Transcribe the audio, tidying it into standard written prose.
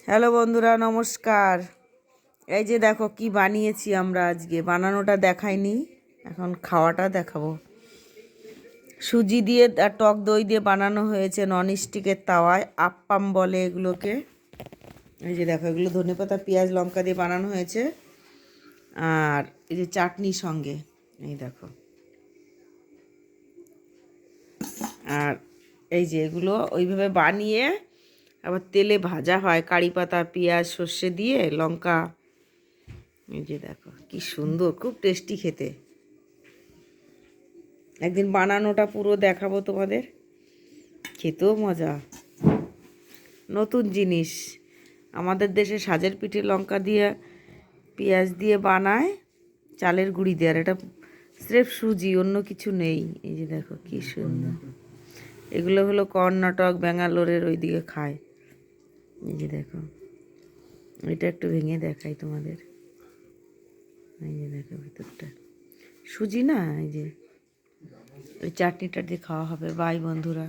Hello বন্ধুরা, নমস্কার। এই যে দেখো কি বানিয়েছি আমরা আজকে। বানানোটা দেখাইনি, এখন খাওয়াটা দেখাবো। সুজি দিয়ে আর টক দই দিয়ে বানানো হয়েছে ননস্টিকের তাওয়ায়। আপ্পাম বলে এগুলোকে। এই যে দেখো, এগুলো ধনেপাতা পেঁয়াজ লঙ্কা দিয়ে বানানো হয়েছে। আর এই যে চাটনির সঙ্গে এই দেখো। আর এই যে এগুলো ওইভাবে বানিয়ে আবার তেলে ভাজা হয়, কারি পাতা পেঁয়াজ সর্ষে দিয়ে লঙ্কা। এই যে দেখো কি সুন্দর, খুব টেস্টি খেতে। একদিন বানানোটা পুরো দেখাবো তোমাদের, খেতেও মজা। নতুন জিনিস, আমাদের দেশে সাজের পিঠে লঙ্কা দিয়ে পেঁয়াজ দিয়ে বানায়, চালের গুঁড়ি দিয়ে। আর এটা স্রেফ সুজি, অন্য কিছু নেই। এই যে দেখো কি সুন্দর। এগুলো হলো কর্ণাটক ব্যাঙ্গালোরের ওইদিকে খায়। এই যে দেখো, এটা একটু ভেঙে দেখাই তোমাদের। এই যে দেখো ভিতরটা সুজি না। এই যে ওই চাটনিটা দিয়ে খাওয়া হবে। বাই বন্ধুরা।